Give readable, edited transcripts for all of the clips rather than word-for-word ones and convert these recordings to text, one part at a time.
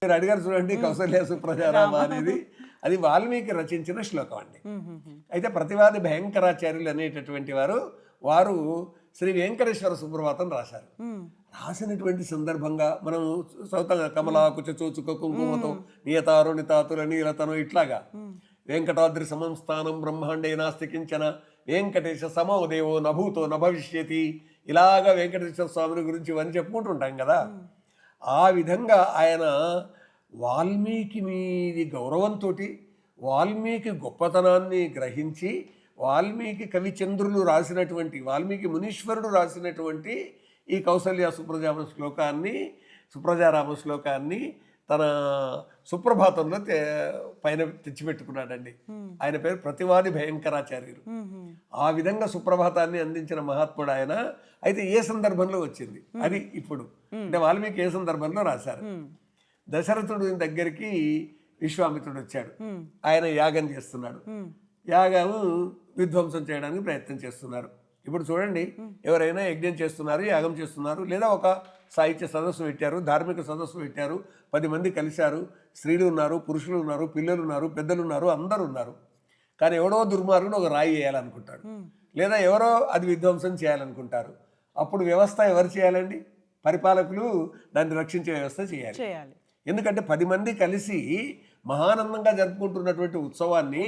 మీరు అడిగారు చూడండి, కౌసల్య సుప్రజారామ అనేది అది వాల్మీకి రచించిన శ్లోకం అండి. అయితే ప్రతివాది భయంకరాచార్యులు అనేటటువంటి వారు శ్రీ వెంకటేశ్వర సుప్రభాతం రాశారు. రాసినటువంటి సందర్భంగా మనం చదువుతాం, కమలాకుచ చూచుక కుంకుమతో నియతారు నితాతుల నీలతను ఇట్లాగా వెంకటాద్రి సమం స్థానం బ్రహ్మాండే నాస్తి కించన వెంకటేశ సమో దేవో నభూతో నభవిష్యతి, ఇలాగా వెంకటేశ్వర స్వామిని గురించి ఇవన్నీ చెప్పుకుంటుంటాం కదా. ఆ విధంగా ఆయన వాల్మీకి మీది గౌరవంతో, వాల్మీకి గొప్పతనాన్ని గ్రహించి, వాల్మీకి కవిచంద్రులు రాసినటువంటి, వాల్మీకి మునీశ్వరుడు రాసినటువంటి ఈ కౌసల్య సుప్రజారామ శ్లోకాన్ని తన సుప్రభాతంలో పైన తెచ్చిపెట్టుకున్నాడండి. ఆయన పేరు ప్రతివాది భయంకరాచార్యులు. ఆ విధంగా సుప్రభాతాన్ని అందించిన మహాత్ముడు ఆయన. అయితే ఏ సందర్భంలో వచ్చింది అది ఇప్పుడు అంటే వాల్మీకి ఏ సందర్భంలో రాశారు? దశరథుడి దగ్గరికి విశ్వామిత్రుడు వచ్చాడు. ఆయన యాగం చేస్తున్నాడు. యాగం విధ్వంసం చేయడానికి ప్రయత్నం చేస్తున్నారు. ఇప్పుడు చూడండి, ఎవరైనా యజ్ఞం చేస్తున్నారు, యాగం చేస్తున్నారు, లేదా ఒక సాహిత్య సదస్సు పెట్టారు, ధార్మిక సదస్సు పెట్టారు, 10 మంది కలిశారు, స్త్రీలు ఉన్నారు, పురుషులు ఉన్నారు, పిల్లలు ఉన్నారు, పెద్దలు ఉన్నారు, అందరూ ఉన్నారు. కానీ ఎవడో దుర్మార్గుడు ఒక రాయి వేయాలనుకుంటాడు, లేదా ఎవరో అది విధ్వంసం చేయాలనుకుంటారు. అప్పుడు వ్యవస్థ ఎవరు చేయాలండి? పరిపాలకులు దాన్ని రక్షించే వ్యవస్థ చేయాలి. ఎందుకంటే 10 మంది కలిసి మహానందంగా జరుపుకుంటున్నటువంటి ఉత్సవాన్ని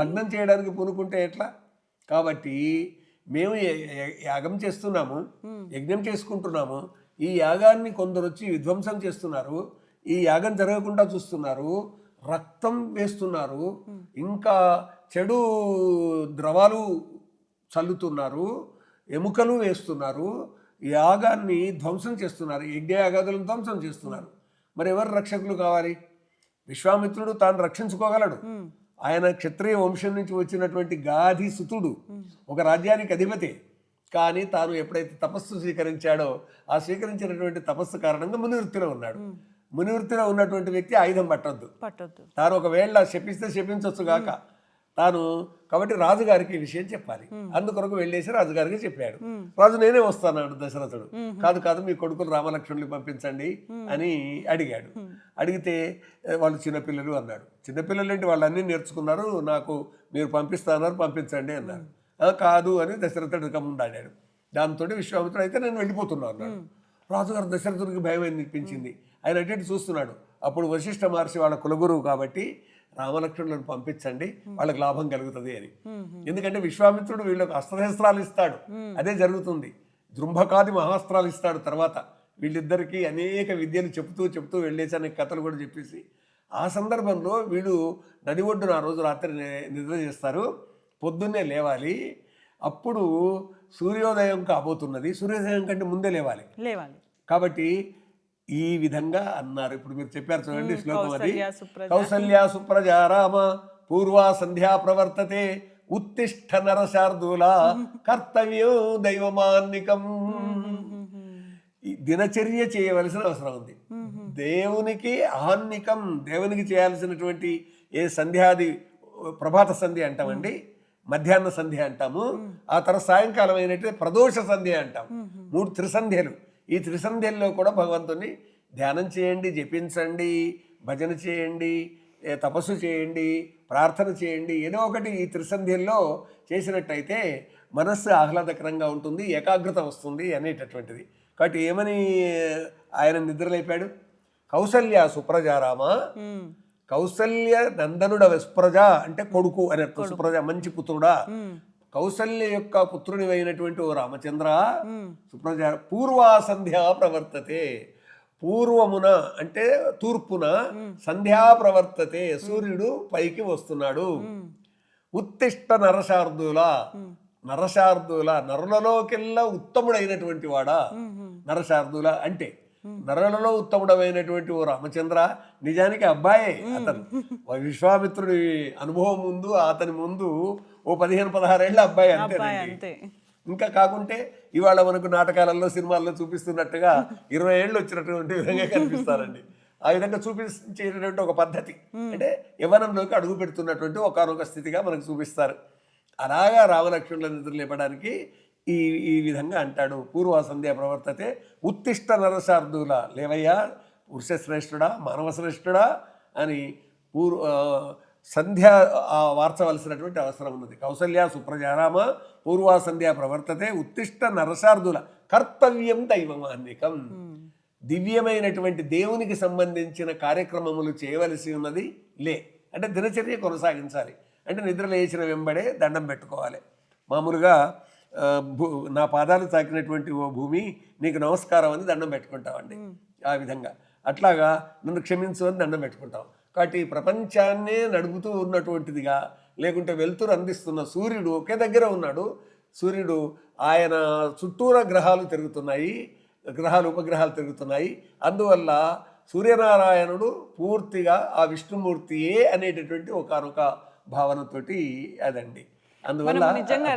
భగ్నం చేయడానికి పూనుకుంటే ఎట్లా? కాబట్టి మేము యాగం చేస్తున్నాము, యజ్ఞం చేసుకుంటున్నాము, ఈ యాగాన్ని కొందరు వచ్చి విధ్వంసం చేస్తున్నారు, ఈ యాగం జరగకుండా చూస్తున్నారు, రక్తం వేస్తున్నారు, ఇంకా చెడు ద్రవాలు చల్లుతున్నారు, ఎముకలు వేస్తున్నారు, యాగాన్ని ధ్వంసం చేస్తున్నారు, యజ్ఞయాగాదులను ధ్వంసం చేస్తున్నారు. మరి ఎవరు రక్షకులు కావాలి? విశ్వామిత్రుడు తాను రక్షించుకోగలడు. ఆయన క్షత్రియ వంశం నుంచి వచ్చినటువంటి గాధి సుతుడు, ఒక రాజ్యానికి అధిపతి. కానీ తాను ఎప్పుడైతే తపస్సు స్వీకరించాడో ఆ స్వీకరించినటువంటి తపస్సు కారణంగా మునివృత్తిలో ఉన్నాడు. మునివృత్తిలో ఉన్నటువంటి వ్యక్తి ఆయుధం పట్టొద్దు. తాను ఒకవేళ శపిస్తే శపించవచ్చు గాక తాను. కాబట్టి రాజుగారికి ఈ విషయం చెప్పాలి. అందుకొరకు వెళ్ళేసి రాజుగారికి చెప్పాడు. రాజు నేనే వస్తాను దశరథుడు. కాదు మీ కొడుకులు రామలక్ష్మణులు పంపించండి అని అడిగాడు. అడిగితే వాళ్ళు చిన్నపిల్లలు అన్నాడు. చిన్నపిల్లలు ఏంటి, వాళ్ళు అన్నీ నేర్చుకున్నారు, నాకు మీరు పంపిస్తున్నారు, పంపించండి అన్నారు. కాదు అని దశరథుడు కమ్ముండాడాడు. దాంతో విశ్వామిత్రుడు అయితే నేను వెళ్ళిపోతున్నా అన్నాడు. రాజుగారు దశరథుడికి భయం అనిపించింది. ఆయన అటు చూస్తున్నాడు. అప్పుడు వశిష్ఠ మహర్షి వాళ్ళ కులగురువు కాబట్టి రామలక్ష్మణులను పంపించండి, వాళ్ళకి లాభం కలుగుతుంది అని. ఎందుకంటే విశ్వామిత్రుడు వీళ్ళకు అస్త్రశస్త్రాలు ఇస్తాడు, అదే జరుగుతుంది. జృంభకాది మహాస్త్రాలు ఇస్తాడు. తర్వాత వీళ్ళిద్దరికీ అనేక విద్యలు చెప్తూ వెళ్ళేసి అనే కథలు కూడా చెప్పేసి ఆ సందర్భంలో వీళ్ళు నది ఒడ్డున ఆ రోజు రాత్రి నిద్ర చేస్తారు. పొద్దున్నే లేవాలి. అప్పుడు సూర్యోదయం కాబోతున్నది. సూర్యోదయం కంటే ముందే లేవాలి. కాబట్టి ఈ విధంగా అన్నారు. ఇప్పుడు మీరు చెప్పారు చూడండి శ్లోకం, అది కౌసల్య సుప్రజారామ పూర్వా సంధ్యా ప్రవర్తతే ఉత్తిష్ఠ నరశార్దూల కర్తవ్యం దైవమాన్నికం. దినచర్య చేయవలసిన అవసరం ఉంది. దేవునికి ఆహ్నికం, దేవునికి చేయాల్సినటువంటి ఏ సంధ్యాది, ప్రభాత సంధ్య అంటామండి, మధ్యాహ్న సంధ్య అంటాము, ఆ తర్వాత సాయంకాలం అయినట్టు ప్రదోష సంధ్య అంటాం. 3 త్రిసంధ్యలు. ఈ త్రిసంధ్యల్లో కూడా భగవంతుని ధ్యానం చేయండి, జపించండి, భజన చేయండి, తపస్సు చేయండి, ప్రార్థన చేయండి. ఏదో ఒకటి ఈ త్రిసంధ్యల్లో చేసినట్టయితే మనస్సు ఆహ్లాదకరంగా ఉంటుంది, ఏకాగ్రత వస్తుంది అనేటటువంటిది. కాబట్టి ఏమని ఆయన నిద్రలేపాడు? కౌసల్య సుప్రజారామ, కౌసల్య నందనుడ సుప్రజ అంటే కొడుకు అని అర్థం. సుప్రజ మంచి పుత్రుడా. కౌసల్య యొక్క పుత్రుని అయినటువంటి ఓ రామచంద్ర, సుప్రజ పూర్వా సంధ్యా ప్రవర్తతే, పూర్వమున అంటే తూర్పున, సంధ్యా ప్రవర్తతే సూర్యుడు పైకి వస్తున్నాడు. ఉత్తిష్ట నరశార్దూల, నరులలోకెల్లా ఉత్తముడైనటువంటి వాడా. నరశార్దూల అంటే నరులలో ఉత్తముడమైనటువంటి ఓ రామచంద్ర, నిజానికి అబ్బాయే అతను. విశ్వామిత్రుడి అనుభవం ముందు, అతని ముందు ఓ 15-16 ఏళ్ళ అబ్బాయి అంతే. ఇంకా కాకుంటే ఇవాళ మనకు నాటకాలలో, సినిమాల్లో చూపిస్తున్నట్టుగా 20 ఏళ్ళు వచ్చినటువంటి విధంగా కనిపిస్తారండి. ఆ విధంగా చూపించేటటువంటి ఒక పద్ధతి, అంటే యవ్వనంలోకి అడుగు పెడుతున్నటువంటి ఒకనొక స్థితిగా మనకు చూపిస్తారు. అలాగా రామలక్ష్మణుల నిద్ర లేపడానికి ఈ విధంగా అంటాడు. పూర్వ సంధ్య ప్రవర్తతే ఉత్తిష్ట నరశార్దూల, లేవయ్యా వృషశ్రేష్ఠుడా మానవశ్రేష్ఠుడా అని సంధ్య వార్చవలసినటువంటి అవసరం ఉన్నది. కౌసల్య సుప్రజారామ పూర్వా సంధ్య ప్రవర్తతే ఉత్తిష్ట నరసార్దుల కర్తవ్యం దైవమాన్నికం. దివ్యమైనటువంటి దేవునికి సంబంధించిన కార్యక్రమములు చేయవలసి ఉన్నది అంటే దినచర్య కొనసాగించాలి. అంటే నిద్ర లేచిన వెంబడే దండం పెట్టుకోవాలి. మామూలుగా నా పాదాలు తాకినటువంటి ఓ భూమి నీకు నమస్కారం అని దండం పెట్టుకుంటామండి. ఆ విధంగా అట్లాగా నన్ను క్షమించు అని దండం పెట్టుకుంటాం. కాబట్టి ప్రపంచాన్నే నడుపుతూ ఉన్నటువంటిదిగా, లేకుంటే వెలుతురు అందిస్తున్న సూర్యుడు ఒకే దగ్గర ఉన్నాడు. సూర్యుడు ఆయన చుట్టూరా గ్రహాలు తిరుగుతున్నాయి, ఉపగ్రహాలు తిరుగుతున్నాయి. అందువల్ల సూర్యనారాయణుడు పూర్తిగా ఆ విష్ణుమూర్తియే అనేటటువంటి ఒకనొక భావనతోటి అదండి. అందువల్ల నిజంగా